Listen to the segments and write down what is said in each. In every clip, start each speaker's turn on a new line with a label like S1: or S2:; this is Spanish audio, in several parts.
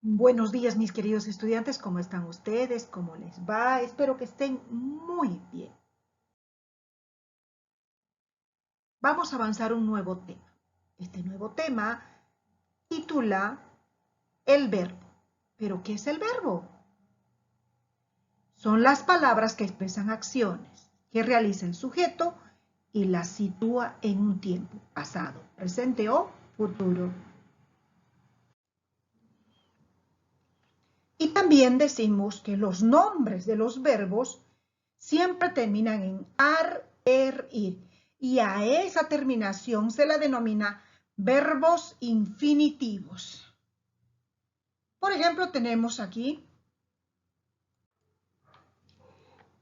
S1: Buenos días, mis queridos estudiantes. ¿Cómo están ustedes? ¿Cómo les va? Espero que estén muy bien. Vamos a avanzar un nuevo tema. Este nuevo tema titula el verbo. ¿Pero qué es el verbo? Son las palabras que expresan acciones que realiza el sujeto y las sitúa en un tiempo pasado, presente o futuro. Y también decimos que los nombres de los verbos siempre terminan en ar, ir. Y a esa terminación se la denomina verbos infinitivos. Por ejemplo, tenemos aquí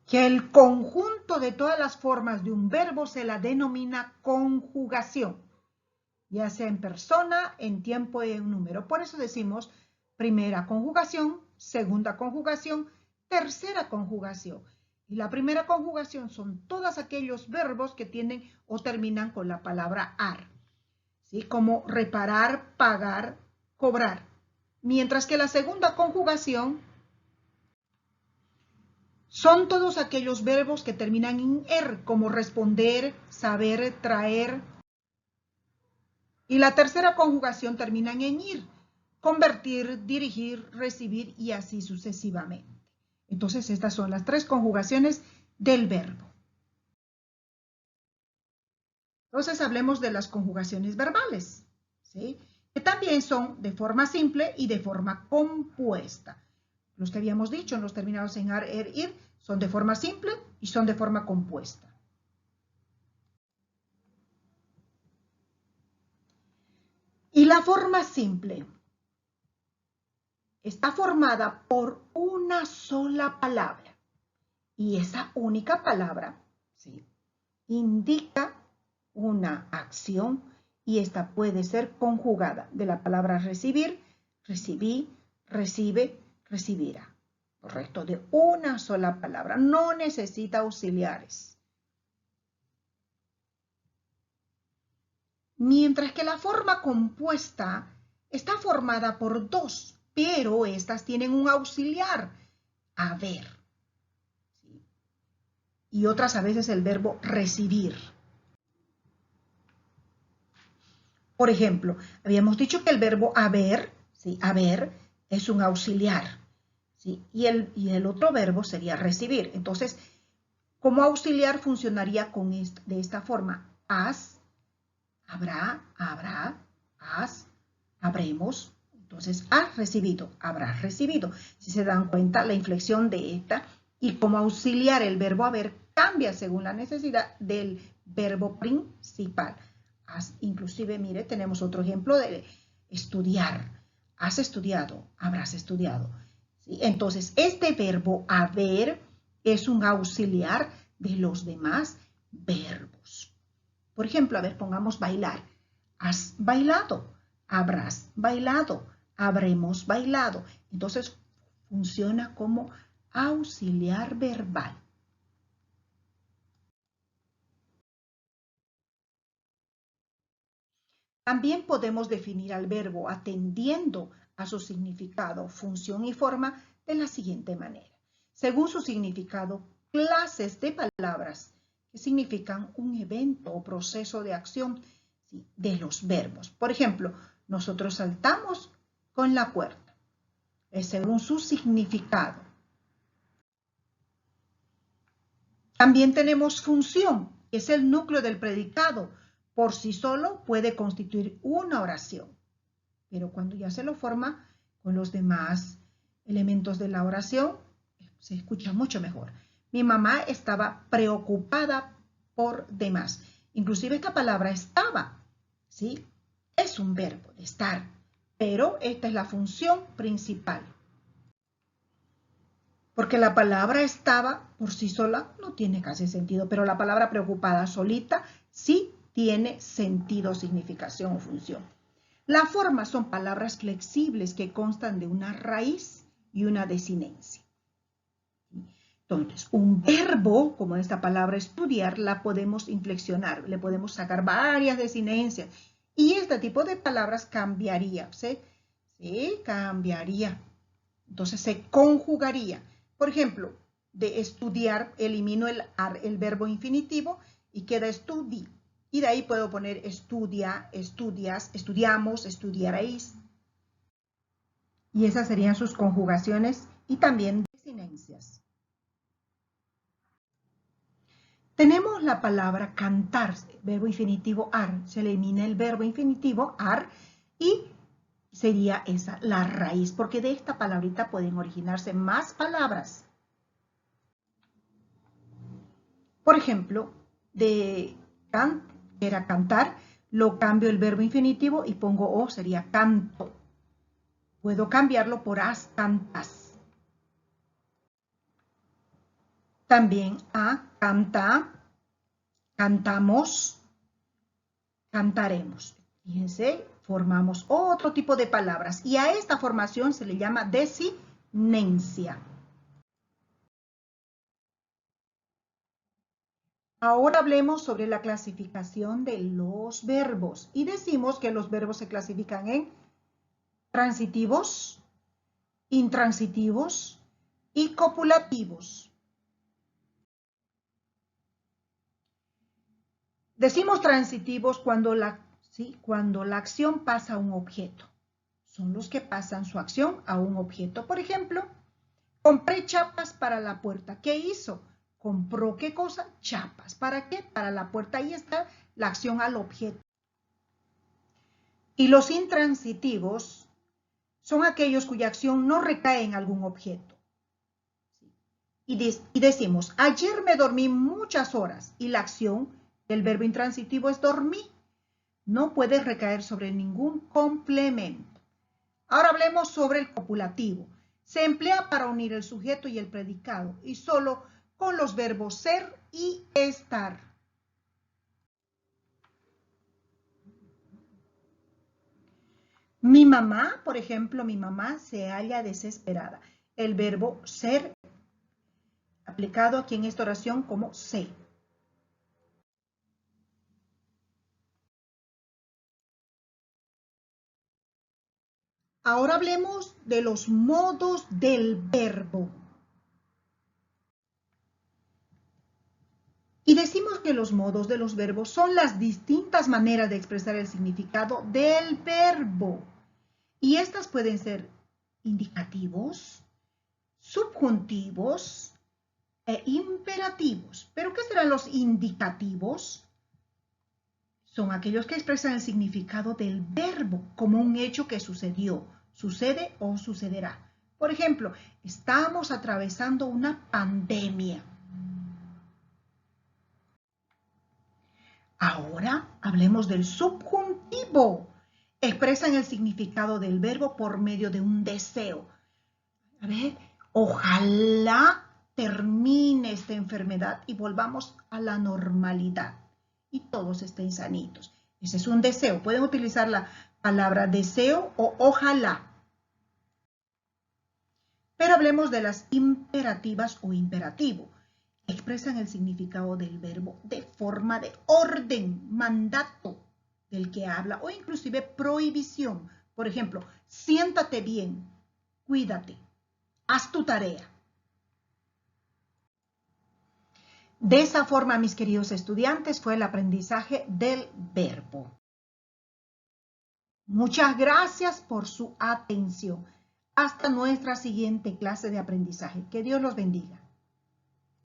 S1: que el conjunto de todas las formas de un verbo se la denomina conjugación, ya sea en persona, en tiempo y en número. Por eso decimos primera conjugación, segunda conjugación, tercera conjugación. Y la primera conjugación son todos aquellos verbos que tienen o terminan con la palabra ar, ¿sí? Como reparar, pagar, cobrar. Mientras que la segunda conjugación son todos aquellos verbos que terminan en er, como responder, saber, traer. Y la tercera conjugación termina en ir, convertir, dirigir, recibir y así sucesivamente. Entonces, estas son las tres conjugaciones del verbo. Entonces, hablemos de las conjugaciones verbales, ¿sí? Que también son de forma simple y de forma compuesta. Los que habíamos dicho en los terminados en ar, er, ir, son de forma simple y son de forma compuesta. Y la forma simple está formada por una sola palabra. Y esa única palabra, ¿sí?, indica una acción y esta puede ser conjugada de la palabra recibir, recibí, recibe, recibirá. Correcto, de una sola palabra. No necesita auxiliares. Mientras que la forma compuesta está formada por dos, pero estas tienen un auxiliar, haber. ¿Sí? Y otras a veces el verbo recibir. Por ejemplo, habíamos dicho que el verbo haber, ¿sí?, haber es un auxiliar, ¿sí?, y el otro verbo sería recibir. Entonces, como auxiliar funcionaría de esta forma. Has, habrá, has, habremos. Entonces, has recibido, habrás recibido. Si se dan cuenta, la inflexión de esta y como auxiliar el verbo haber cambia según la necesidad del verbo principal. Inclusive, mire, tenemos otro ejemplo de estudiar. Has estudiado, habrás estudiado. ¿Sí? Entonces, este verbo haber es un auxiliar de los demás verbos. Por ejemplo, a ver, pongamos bailar. Has bailado, habrás bailado, habremos bailado. Entonces, funciona como auxiliar verbal. También podemos definir al verbo atendiendo a su significado, función y forma de la siguiente manera. Según su significado, clases de palabras que significan un evento o proceso de acción, ¿sí?, de los verbos. Por ejemplo, nosotros saltamos con la cuerda. Es según su significado. También tenemos función, que es el núcleo del predicado. Por sí solo puede constituir una oración, pero cuando ya se lo forma con los demás elementos de la oración, se escucha mucho mejor. Mi mamá estaba preocupada por demás. Inclusive esta palabra estaba, ¿sí?, es un verbo de estar, pero esta es la función principal. Porque la palabra estaba por sí sola no tiene casi sentido, pero la palabra preocupada solita sí tiene sentido, significación o función. La forma son palabras flexibles que constan de una raíz y una desinencia. Entonces, un verbo, como esta palabra estudiar, la podemos inflexionar, le podemos sacar varias desinencias. Y este tipo de palabras cambiaría, ¿sí?, ¿sí? Cambiaría. Entonces se conjugaría. Por ejemplo, de estudiar, elimino el verbo infinitivo y queda estudi. Y de ahí puedo poner estudia, estudias, estudiamos, estudiaréis. Y esas serían sus conjugaciones y también desinencias. Tenemos la palabra cantar, verbo infinitivo ar. Se elimina el verbo infinitivo ar y sería esa la raíz, porque de esta palabrita pueden originarse más palabras. Por ejemplo, de can, era cantar, lo cambio el verbo infinitivo y pongo o, sería canto. Puedo cambiarlo por as, cantas. También a, canta, cantamos, cantaremos. Fíjense, formamos otro tipo de palabras y a esta formación se le llama desinencia. Ahora hablemos sobre la clasificación de los verbos y decimos que los verbos se clasifican en transitivos, intransitivos y copulativos. Decimos transitivos cuando la acción pasa a un objeto. Son los que pasan su acción a un objeto. Por ejemplo, compré chapas para la puerta. ¿Qué hizo? ¿Compró qué cosa? Chapas. ¿Para qué? Para la puerta. Ahí está la acción al objeto. Y los intransitivos son aquellos cuya acción no recae en algún objeto. Y decimos, ayer me dormí muchas horas y la acción del verbo intransitivo es dormí. No puede recaer sobre ningún complemento. Ahora hablemos sobre el copulativo. Se emplea para unir el sujeto y el predicado y solo con los verbos ser y estar. Mi mamá, por ejemplo, mi mamá se halla desesperada. El verbo ser aplicado aquí en esta oración como se. Ahora hablemos de los modos del verbo. Y decimos que los modos de los verbos son las distintas maneras de expresar el significado del verbo. Y estas pueden ser indicativos, subjuntivos e imperativos. ¿Pero qué serán los indicativos? Son aquellos que expresan el significado del verbo como un hecho que sucedió, sucede o sucederá. Por ejemplo, estamos atravesando una pandemia. Ahora hablemos del subjuntivo. Expresan el significado del verbo por medio de un deseo. A ver, ojalá termine esta enfermedad y volvamos a la normalidad y todos estén sanitos. Ese es un deseo. Pueden utilizar la palabra deseo o ojalá. Pero hablemos de las imperativas o imperativo. Expresan el significado del verbo de forma de orden, mandato del que habla o inclusive prohibición. Por ejemplo, siéntate bien, cuídate, haz tu tarea. De esa forma, mis queridos estudiantes, fue el aprendizaje del verbo. Muchas gracias por su atención. Hasta nuestra siguiente clase de aprendizaje. Que Dios los bendiga.